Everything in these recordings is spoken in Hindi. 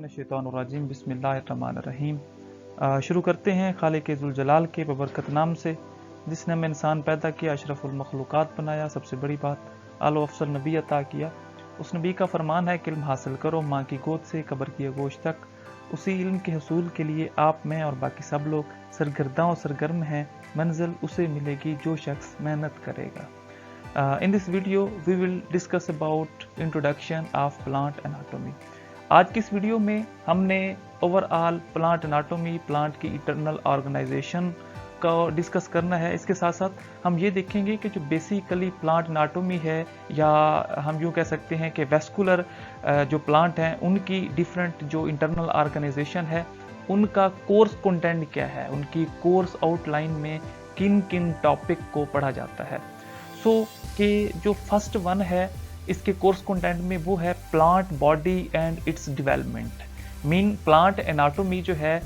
मिनश्शैतानिर्रजीम बिस्मिल्लाहिर्रहमानिर्रहीम। शुरू करते हैं खालिक ज़ुल जलाल के बबरकत नाम से, जिसने हमें इंसान पैदा किया, अशरफुल मखलूक़ात बनाया, सबसे बड़ी बात आलो अफसल नबी अता किया। उस नबी का फरमान है कि इल्म हासिल करो माँ की गोद से कब्र की आगोश तक। उसी इल्म के हसूल के लिए आप, मैं और बाकी सब लोग सरगर्दा और सरगर्म हैं। मंजिल उसे मिलेगी जो शख्स मेहनत करेगा। In this video we will discuss about introduction of plant anatomy। आज की इस वीडियो में हमने ओवरऑल प्लांट एनाटॉमी, प्लांट की इंटरनल ऑर्गेनाइजेशन का डिस्कस करना है। इसके साथ साथ हम ये देखेंगे कि जो बेसिकली प्लांट एनाटॉमी है, या हम यूँ कह सकते हैं कि वेस्कुलर जो प्लांट हैं उनकी डिफरेंट जो इंटरनल ऑर्गेनाइजेशन है, उनका कोर्स कंटेंट क्या है, उनकी कोर्स आउटलाइन में किन किन टॉपिक को पढ़ा जाता है। कि जो फर्स्ट वन है इसके कोर्स कंटेंट में, वो है plant body and its development. Mean plant anatomy जो है,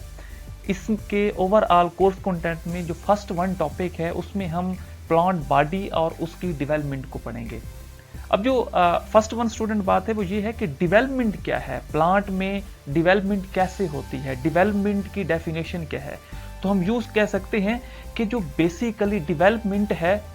इसके ओवरऑल कोर्स कंटेंट में जो फर्स्ट वन टॉपिक है उसमें हम प्लांट बॉडी और उसकी डेवलपमेंट को पढ़ेंगे। अब जो फर्स्ट वन स्टूडेंट बात है वो ये है कि डेवलपमेंट क्या है, प्लांट में डेवलपमेंट कैसे होती है, डेवलपमेंट की डेफिनेशन क्या है। तो हम यूज कह सकते हैं कि जो बेसिकली डेवलपमेंट है,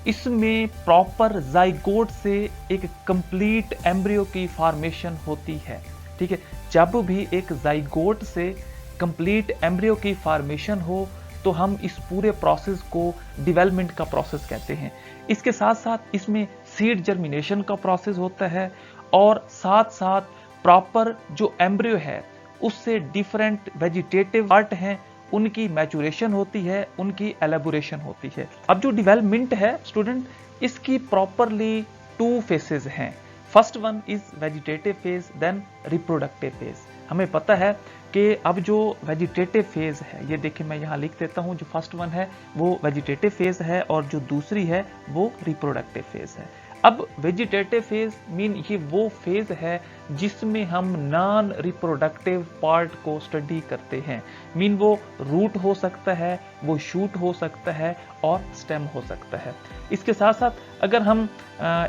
इसमें प्रॉपर जाइगोट से एक कंप्लीट एम्ब्रियो की फॉर्मेशन होती है। ठीक है, जब भी एक जाइगोट से कंप्लीट एम्ब्रियो की फॉर्मेशन हो तो हम इस पूरे प्रोसेस को डेवलपमेंट का प्रोसेस कहते हैं। इसके साथ साथ इसमें सीड जर्मिनेशन का प्रोसेस होता है, और साथ साथ प्रॉपर जो एम्ब्रियो है उससे डिफरेंट वेजिटेटिव पार्ट हैं, उनकी मैचुरेशन होती है, उनकी एलेबोरेशन होती है। अब जो डेवलपमेंट है स्टूडेंट, इसकी प्रॉपरली 2 फेसेस हैं। First one is vegetative phase, then reproductive phase. हमें पता है कि अब जो वेजिटेटिव फेज है, ये देखिए मैं यहाँ लिख देता हूँ, जो फर्स्ट वन है वो वेजिटेटिव फेज है और जो दूसरी है वो रिप्रोडक्टिव फेज है। अब वेजिटेटिव फेज मीन ये वो फेज है जिसमें हम नॉन रिप्रोडक्टिव पार्ट को स्टडी करते हैं। मीन वो रूट हो सकता है, वो शूट हो सकता है और स्टेम हो सकता है। इसके साथ साथ अगर हम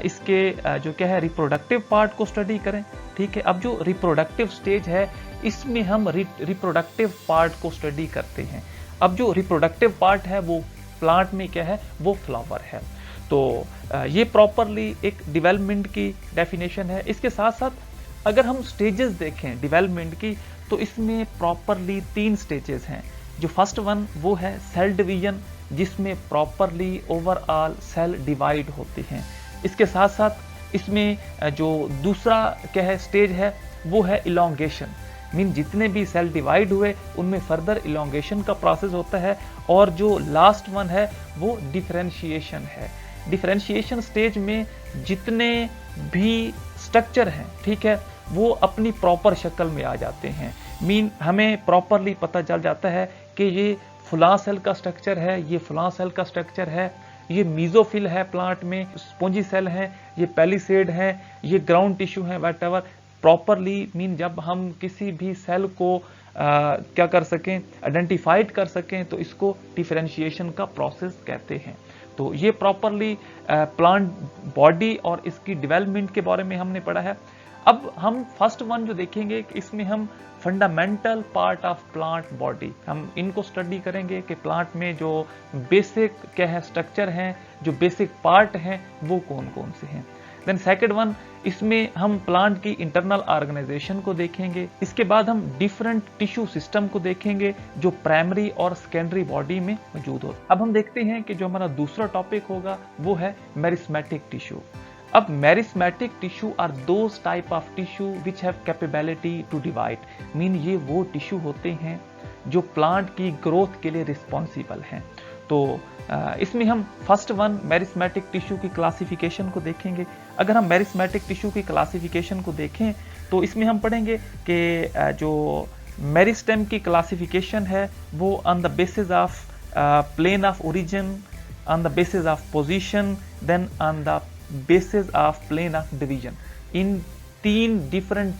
इसके जो क्या है रिप्रोडक्टिव पार्ट को स्टडी करें, ठीक है, अब जो रिप्रोडक्टिव स्टेज है इसमें हम रिप्रोडक्टिव पार्ट को स्टडी करते हैं। अब जो रिप्रोडक्टिव पार्ट है वो प्लांट में क्या है, वो फ्लावर है। तो ये प्रॉपरली एक डेवलपमेंट की डेफिनेशन है। इसके साथ साथ अगर हम स्टेजेस देखें डेवलपमेंट की, तो इसमें प्रॉपरली 3 स्टेजेस हैं। जो फर्स्ट वन वो है सेल डिवीजन, जिसमें प्रॉपरली ओवरऑल सेल डिवाइड होते हैं। इसके साथ साथ इसमें जो दूसरा क्या है स्टेज है वो है इलोंगेशन। मीन जितने भी सेल डिवाइड हुए उनमें फर्दर इलोंगेशन का प्रोसेस होता है। और जो लास्ट वन है वो डिफरेंशिएशन है। डिफरेंशिएशन स्टेज में जितने भी स्ट्रक्चर हैं, ठीक है, वो अपनी प्रॉपर शक्ल में आ जाते हैं। मीन हमें प्रॉपरली पता चल जाता है कि ये फलां सेल का स्ट्रक्चर है, ये फलां सेल का स्ट्रक्चर है, ये मीजोफिल है प्लांट में, स्पोंजी सेल है, ये पेलिसेड है, ये ग्राउंड टिश्यू है, व्हाटएवर। प्रॉपरली मीन जब हम किसी भी सेल को क्या कर सकें, आइडेंटिफाइड कर सकें, तो इसको डिफरेंशिएशन का प्रोसेस कहते हैं। तो ये प्रॉपरली प्लांट बॉडी और इसकी डेवलपमेंट के बारे में हमने पढ़ा है। अब हम फर्स्ट वन जो देखेंगे कि इसमें हम fundamental part of plant body, हम इनको स्टडी करेंगे कि प्लांट में जो बेसिक क्या है स्ट्रक्चर हैं, जो बेसिक पार्ट हैं वो कौन कौन से हैं। देन सेकंड वन, इसमें हम प्लांट की इंटरनल ऑर्गेनाइजेशन को देखेंगे। इसके बाद हम डिफरेंट टिश्यू सिस्टम को देखेंगे जो प्राइमरी और सेकेंडरी बॉडी में मौजूद हो। अब हम देखते हैं कि जो हमारा दूसरा टॉपिक होगा वो है मेरिस्मेटिक टिश्यू। अब meristematic tissue are those type of tissue which have capability to divide. Mean ये वो टिश्यू होते हैं जो प्लांट की ग्रोथ के लिए रिस्पॉन्सिबल हैं। तो इसमें हम फर्स्ट वन मेरिस्मेटिक टिश्यू की क्लासिफिकेशन को देखेंगे। अगर हम मेरिस्मेटिक टिश्यू की क्लासिफिकेशन को देखें तो इसमें हम पढ़ेंगे कि जो मेरिस्टेम की क्लासिफिकेशन है वो on the basis of plane of origin, on the basis of position, then on the basis of plane of division. In 3 different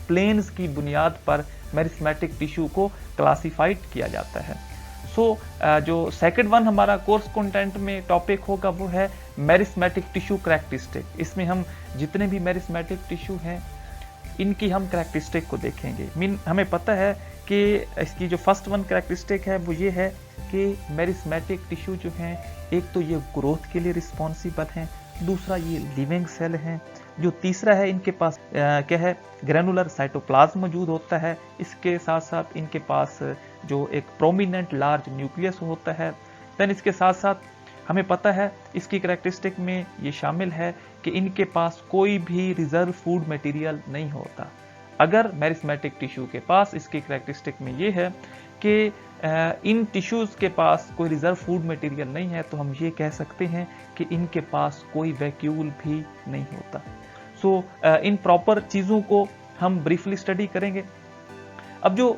planes की बुनियाद पर मेरिस्मेटिक टिश्यू को क्लासिफाइड किया जाता है। जो सेकंड वन हमारा कोर्स कंटेंट में टॉपिक होगा वो है मेरिस्मेटिक टिश्यू कैरेक्टरिस्टिक। इसमें हम जितने भी मेरिस्मेटिक टिश्यू हैं इनकी हम कैरेक्टरिस्टिक को देखेंगे। मीन हमें पता है कि इसकी जो फर्स्ट वन कैरेक्टरिस्टिक है वो ये है कि मेरिस्मेटिक टिश्यू जो हैं, एक तो ये ग्रोथ के लिए रिस्पॉन्सिबल हैं, दूसरा ये लिविंग सेल हैं, जो तीसरा है इनके पास क्या है, ग्रैनुलर साइटोप्लाज्म मौजूद होता है। इसके साथ साथ इनके पास जो एक प्रोमिनेंट लार्ज न्यूक्लियस होता है। देन इसके साथ साथ हमें पता है इसकी कैरेक्टरिस्टिक में ये शामिल है कि इनके पास कोई भी रिजर्व फूड मटेरियल नहीं होता। अगर मेरिस्मेटिक टिश्यू के पास इसकी कैरेक्टरिस्टिक में ये है कि इन टिश्यूज के पास कोई रिजर्व फूड मटेरियल नहीं है, तो हम ये कह सकते हैं कि इनके पास कोई वैक्यूल भी नहीं होता। सो इन प्रॉपर चीज़ों को हम ब्रीफली स्टडी करेंगे। अब जो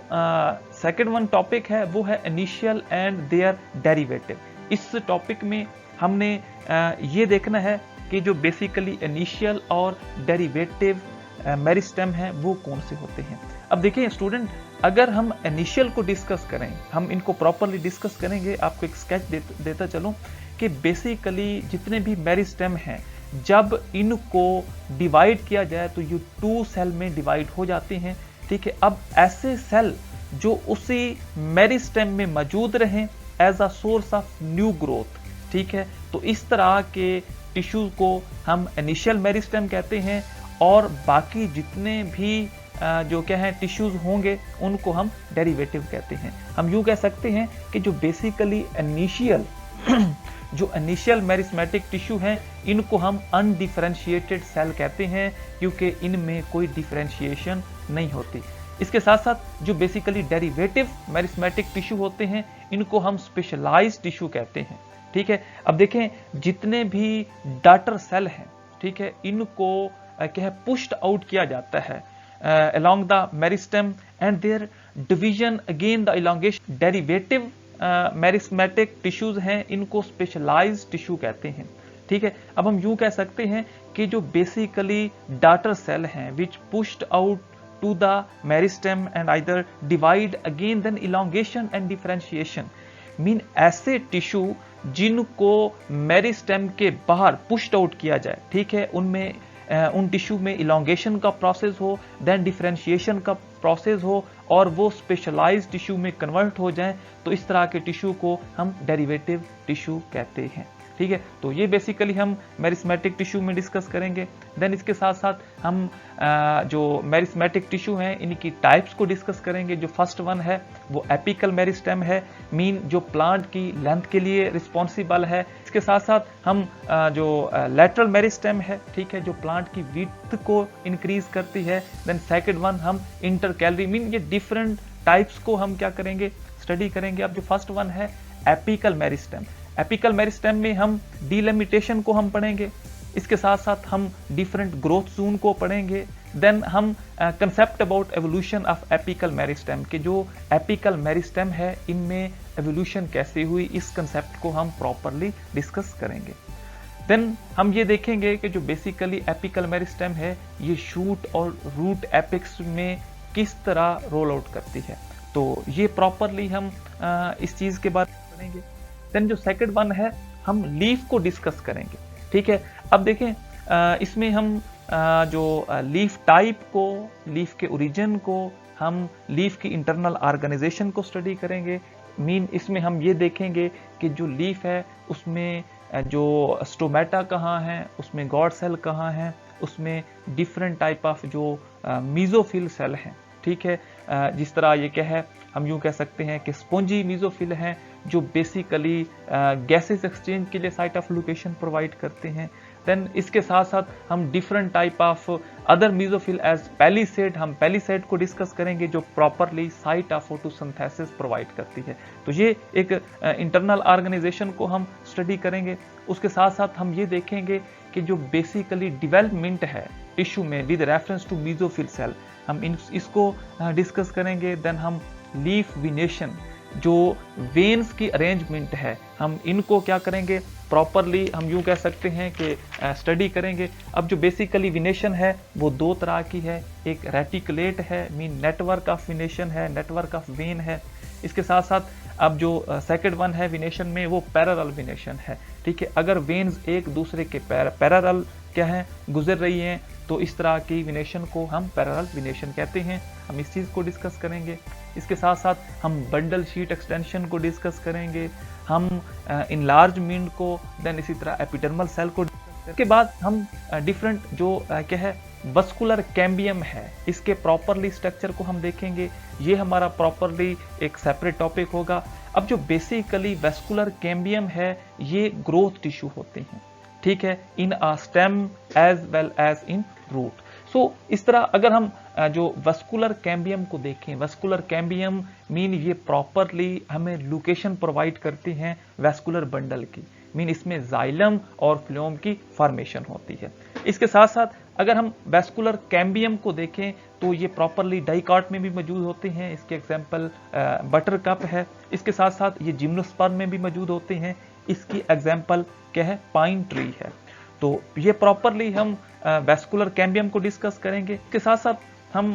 सेकंड वन टॉपिक है वो है इनिशियल एंड देयर डेरिवेटिव। इस टॉपिक में हमने ये देखना है कि जो बेसिकली इनिशियल और डेरिवेटिव मेरिस्टेम है वो कौन से होते हैं। अब देखिए स्टूडेंट, अगर हम इनिशियल को डिस्कस करें, हम इनको प्रॉपरली डिस्कस करेंगे। आपको एक स्केच देता चलूं कि बेसिकली जितने भी मेरिस्टेम हैं, जब इनको डिवाइड किया जाए तो ये 2 सेल में डिवाइड हो जाते हैं। ठीक है, अब ऐसे सेल जो उसी मेरिस्टेम में मौजूद रहें as a source of new growth, ठीक है, तो इस तरह के टिश्यू को हम इनिशियल मेरिस्टेम कहते हैं। और बाकी जितने भी जो क्या है टिश्यूज होंगे उनको हम डेरिवेटिव कहते हैं। हम यूं कह सकते हैं कि जो बेसिकली इनिशियल जो इनिशियल मेरिस्मेटिक टिश्यू हैं, इनको हम अनडिफरेंशिएटेड सेल कहते हैं, क्योंकि इनमें कोई डिफरेंशिएशन नहीं होती। इसके साथ साथ जो बेसिकली डेरिवेटिव मेरिस्मेटिक टिश्यू होते हैं, इनको हम स्पेशलाइज्ड टिश्यू कहते हैं। ठीक है, अब देखें जितने भी डॉटर सेल हैं, ठीक है, इनको क्या है पुश्ड आउट किया जाता है along the meristem and their division again the elongation derivative meristematic tissues हैं, इनको स्पेशलाइज्ड टिश्यू कहते हैं। ठीक है, अब हम यूं कह सकते हैं कि जो बेसिकली डॉटर सेल हैं which pushed out to the meristem and either divide again then elongation and differentiation, mean ऐसे टिश्यू जिनको मेरिस्टेम के बाहर पुश्ड आउट किया जाए, ठीक है, उनमें उन टिश्यू में इलोंगेशन का प्रोसेस हो, देन डिफरेंशिएशन का प्रोसेस हो और वो स्पेशलाइज्ड टिश्यू में कन्वर्ट हो जाएं, तो इस तरह के टिश्यू को हम डेरिवेटिव टिश्यू कहते हैं। ठीक है, तो ये बेसिकली हम मेरिस्मेटिक टिश्यू में डिस्कस करेंगे। देन इसके साथ साथ हम जो मेरिस्मेटिक टिश्यू हैं इनकी टाइप्स को डिस्कस करेंगे। जो फर्स्ट वन है वो एपिकल मेरिस्टेम है, मीन जो प्लांट की लेंथ के लिए रिस्पॉन्सिबल है। इसके साथ साथ हम जो लैटरल मेरिस्टेम है, ठीक है, जो प्लांट की विड्थ को इंक्रीज करती है। देन सेकंड वन हम इंटरकैलरी, मीन ये डिफरेंट टाइप्स को हम क्या करेंगे, स्टडी करेंगे। अब जो फर्स्ट वन है एपिकल मेरिस्टेम, एपिकल मेरिस्टेम में हम डिलिमिटेशन को हम पढ़ेंगे। इसके साथ साथ हम डिफरेंट ग्रोथ जोन को पढ़ेंगे। देन हम concept about evolution of apical meristem के जो एपिकल मेरिस्टेम है इनमें एवोल्यूशन कैसे हुई, इस कंसेप्ट को हम प्रॉपरली डिस्कस करेंगे। देन हम ये देखेंगे कि जो बेसिकली एपिकल मेरिस्टेम है ये शूट और रूट एपिक्स में किस तरह रोल आउट करती है, तो ये प्रॉपरली हम इस चीज के बारे में पढ़ेंगे। देन जो सेकंड वन है हम लीफ को डिस्कस करेंगे। ठीक है, अब देखें इसमें हम जो लीफ टाइप को, लीफ के ओरिजिन को, हम लीफ की इंटरनल ऑर्गेनाइजेशन को स्टडी करेंगे। मीन इसमें हम ये देखेंगे कि जो लीफ है उसमें जो स्टोमेटा कहाँ है, उसमें गॉड सेल कहाँ है, उसमें डिफरेंट टाइप ऑफ जो मीजोफिल सेल हैं। ठीक है, जिस तरह ये क्या है, हम यूं कह सकते हैं कि स्पॉन्जी मीजोफिल हैं जो बेसिकली गैसेस एक्सचेंज के लिए साइट ऑफ लोकेशन प्रोवाइड करते हैं। देन इसके साथ साथ हम different type of other mesophyll as palisade, हम पैलिसेड को डिस्कस करेंगे जो properly site of photosynthesis provide करती है। तो ये एक इंटरनल ऑर्गेनाइजेशन को हम स्टडी करेंगे। उसके साथ साथ हम ये देखेंगे कि जो बेसिकली डेवलपमेंट है टिश्यू में with reference to mesophyll cell, हम इसको डिस्कस करेंगे। देन हम लीफ विनेशन, जो वेन्स की अरेंजमेंट है, हम इनको क्या करेंगे, प्रॉपरली हम यूं कह सकते हैं कि स्टडी करेंगे। अब जो बेसिकली विनेशन है वो दो तरह की है, एक रेटिकुलेट है, मीन नेटवर्क ऑफ विनेशन है, नेटवर्क ऑफ वेन है। इसके साथ साथ अब जो सेकंड वन है विनेशन में वो पैरेलल विनेशन है। ठीक है, अगर वेन्स एक दूसरे के पैरेलल क्या है गुजर रही हैं, तो इस तरह की विनेशन को हम पैरेलल विनेशन कहते हैं। हम इस चीज़ को डिस्कस करेंगे। इसके साथ साथ हम बंडल शीट एक्सटेंशन को डिस्कस करेंगे, हम इनलार्जमेंट को, देन इसी तरह एपिडर्मल सेल को। इसके बाद हम डिफरेंट जो क्या है वस्कुलर कैम्बियम है, इसके प्रॉपरली स्ट्रक्चर को हम देखेंगे। ये हमारा प्रॉपरली एक सेपरेट टॉपिक होगा। अब जो बेसिकली वस्कुलर कैम्बियम है, ये ग्रोथ टिश्यू होते हैं, ठीक है, in a stem as well as in root. So इस तरह अगर हम जो वस्कुलर कैम्बियम को देखें, वस्कुलर कैम्बियम मीन ये प्रॉपरली हमें लोकेशन प्रोवाइड करती हैं वैस्कुलर बंडल की, मीन इसमें जाइलम और फ्लोएम की फॉर्मेशन होती है। इसके साथ साथ अगर हम वैस्कुलर कैम्बियम को देखें तो ये प्रॉपरली डाइकाट में भी मौजूद होते हैं। इसके एग्जांपल बटर कप है। इसके साथ साथ ये जिम्नोस्पर्म में भी मौजूद होते हैं। इसकी एग्जांपल क्या है, पाइन ट्री है। तो ये प्रॉपरली हम वैस्कुलर कैम्बियम को डिस्कस करेंगे। इसके साथ साथ हम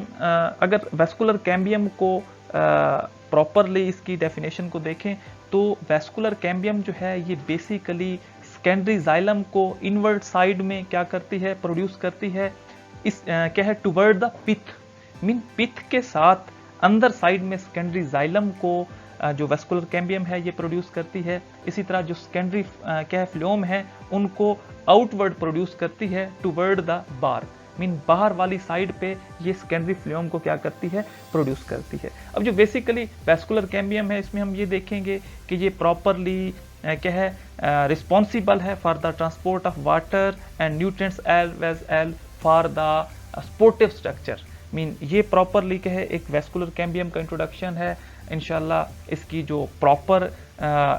अगर वैस्कुलर कैम्बियम को प्रॉपरली इसकी डेफिनेशन को देखें तो वैस्कुलर कैम्बियम जो है ये बेसिकली सेकेंडरी जाइलम को इनवर्ट साइड में क्या करती है, प्रोड्यूस करती है। इस क्या है टुवर्ड द पिथ, मीन पिथ के साथ अंदर साइड में सेकेंडरी जाइलम को जो वैस्कुलर कैम्बियम है ये प्रोड्यूस करती है। इसी तरह जो सेकेंडरी क्या है फ्लोएम है उनको आउटवर्ड प्रोड्यूस करती है टुवर्ड द बार्क, मीन बाहर वाली साइड पे ये सेकेंडरी फ्लोएम को क्या करती है, प्रोड्यूस करती है। अब जो बेसिकली वैस्कुलर कैम्बियम है इसमें हम ये देखेंगे कि ये प्रॉपरली क्या है रिस्पॉन्सिबल है for the transport of water and nutrients as well as for the supportive structure, mean ये प्रॉपरली क्या है एक वैस्कुलर कैम्बियम का इंट्रोडक्शन है। इंशाल्लाह इसकी जो प्रॉपर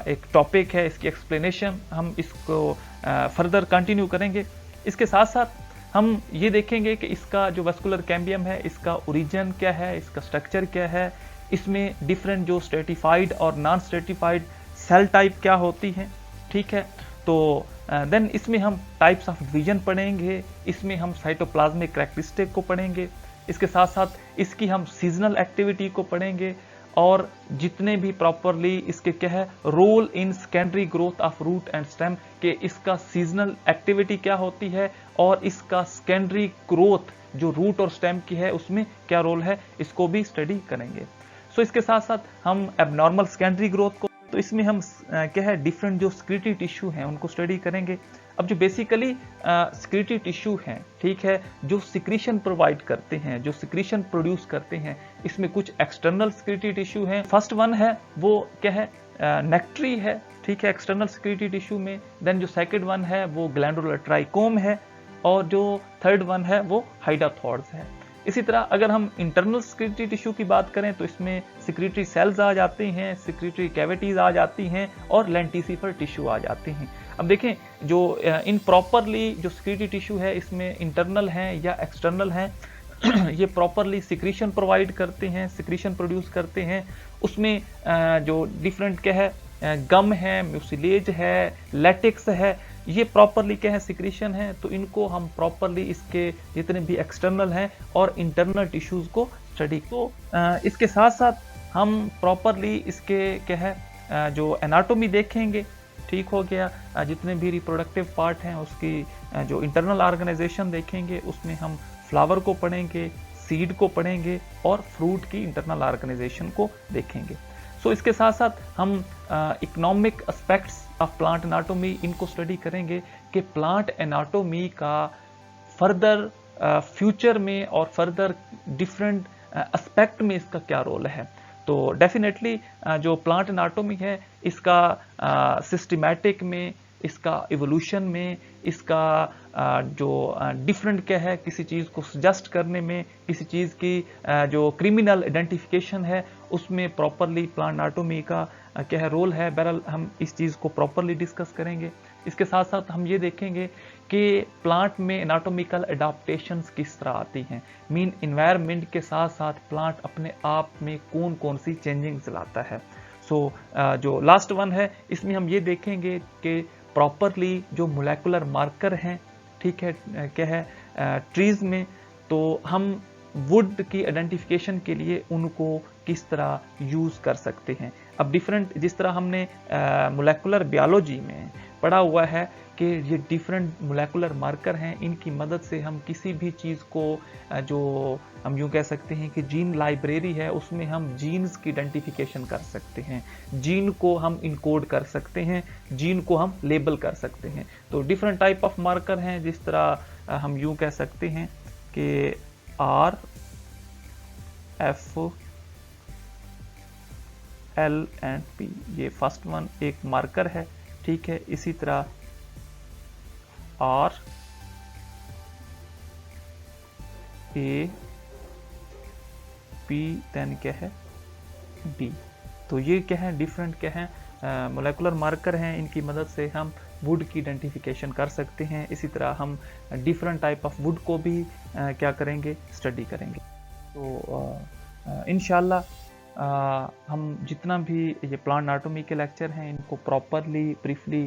एक टॉपिक है, इसकी एक्सप्लेनेशन हम इसको फर्दर कंटिन्यू करेंगे। इसके साथ साथ हम ये देखेंगे कि इसका जो वैस्कुलर कैम्बियम है इसका ओरिजिन क्या है, इसका स्ट्रक्चर क्या है, इसमें डिफरेंट जो स्ट्रेटिफाइड और नॉन स्ट्रेटिफाइड सेल टाइप क्या होती हैं, ठीक है। तो देन इसमें हम टाइप्स ऑफ डिवीजन पढ़ेंगे, इसमें हम साइटोप्लाज्मिक कैरेक्टरिस्टिक को पढ़ेंगे। इसके साथ साथ इसकी हम सीजनल एक्टिविटी को पढ़ेंगे और जितने भी प्रॉपरली इसके क्या है role in secondary growth of root and stem के इसका सीजनल एक्टिविटी क्या होती है और इसका सेकेंडरी ग्रोथ जो रूट और स्टेम की है उसमें क्या रोल है, इसको भी स्टडी करेंगे। सो इसके साथ साथ हम एबनॉर्मल सेकेंडरी ग्रोथ को, तो इसमें हम क्या है डिफरेंट जो सिक्रीटरी टिश्यू हैं उनको स्टडी करेंगे। अब जो बेसिकली सिक्रीटरी टिश्यू हैं, ठीक है, जो सिक्रीशन प्रोवाइड करते हैं, जो सिक्रीशन प्रोड्यूस करते हैं, इसमें कुछ एक्सटर्नल सिक्रीटरी टिश्यू हैं। फर्स्ट वन है वो क्या है नेक्ट्री है, ठीक है, एक्सटर्नल सिक्रीटरी टिश्यू में। देन जो सेकंड वन है वो ग्लैंडुलर ट्राइकोम है और जो थर्ड वन है वो हाइडाथॉर्स है। इसी तरह अगर हम इंटरनल सिक्रीटरी टिश्यू की बात करें तो इसमें सिक्रीटरी सेल्स आ जाते हैं, सिक्रीटरी कैविटीज आ जाती हैं और लेंटिसिफर टिश्यू आ जाते हैं। अब देखें जो इन प्रॉपरली जो सिक्रीटरी टिश्यू है इसमें इंटरनल हैं या एक्सटर्नल हैं ये प्रॉपरली सिक्रीशन प्रोवाइड करते हैं, सिक्रीशन प्रोड्यूस करते हैं। उसमें जो डिफरेंट क्या है गम है, म्यूसिलेज है, लैटेक्स है, ये प्रॉपरली क्या है सिक्रीशन है। तो इनको हम प्रॉपरली इसके जितने भी एक्सटर्नल हैं और इंटरनल टिश्यूज को स्टडी। तो इसके साथ साथ हम प्रॉपरली इसके क्या है जो एनाटोमी देखेंगे, ठीक हो गया। जितने भी रिप्रोडक्टिव पार्ट हैं उसकी जो इंटरनल ऑर्गेनाइजेशन देखेंगे, उसमें हम फ्लावर को पढ़ेंगे, सीड को पढ़ेंगे और फ्रूट की इंटरनल ऑर्गेनाइजेशन को देखेंगे। सो इसके साथ साथ हम economic aspects of plant anatomy इनको स्टडी करेंगे कि प्लांट एनाटोमी का फर्दर फ्यूचर में और फर्दर डिफरेंट एस्पेक्ट में इसका क्या रोल है। तो डेफिनेटली जो प्लांट एनाटोमी है इसका सिस्टमैटिक में, इसका इवोल्यूशन में, इसका जो डिफरेंट क्या है किसी चीज़ को सजेस्ट करने में, किसी चीज़ की जो क्रिमिनल आइडेंटिफिकेशन है उसमें प्रॉपरली प्लांट एनाटोमी का क्या है रोल है। बहरहाल हम इस चीज़ को प्रॉपरली डिस्कस करेंगे। इसके साथ साथ हम ये देखेंगे कि प्लांट में एनाटोमिकल अडाप्टेशंस किस तरह आती हैं, मीन इन्वायरमेंट के साथ साथ प्लांट अपने आप में कौन कौन सी चेंजिंग्स लाता है। सो जो लास्ट वन है इसमें हम ये देखेंगे कि प्रॉपरली जो मोलेकुलर मार्कर हैं, ठीक है, क्या है ट्रीज में, तो हम वुड की आइडेंटिफिकेशन के लिए उनको किस तरह यूज़ कर सकते हैं। अब डिफरेंट जिस तरह हमने मोलेकुलर बायोलॉजी में पढ़ा हुआ है कि ये डिफरेंट मोलेकुलर मार्कर हैं, इनकी मदद से हम किसी भी चीज़ को जो हम यूँ कह सकते हैं कि जीन लाइब्रेरी है उसमें हम जीन्स की आइडेंटिफिकेशन कर सकते हैं, जीन को हम इनकोड कर सकते हैं, जीन को हम लेबल कर सकते हैं। तो डिफरेंट टाइप ऑफ मार्कर हैं, जिस तरह हम यूँ कह सकते हैं कि R F L and P, ये फर्स्ट वन एक मार्कर है, ठीक है। इसी तरह आर ए पी देन क्या है डी। तो ये क्या है, डिफरेंट क्या है मोलेकुलर मार्कर हैं, इनकी मदद से हम वुड की आइडेंटिफिकेशन कर सकते हैं। इसी तरह हम डिफरेंट टाइप ऑफ वुड को भी क्या करेंगे, स्टडी करेंगे। तो इंशाल्लाह हम जितना भी ये प्लांट एनाटॉमी के लेक्चर हैं इनको प्रॉपरली ब्रीफली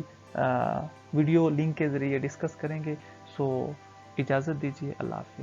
वीडियो लिंक के ज़रिए डिस्कस करेंगे। सो इजाज़त दीजिए, अल्लाह हाफ़िज़।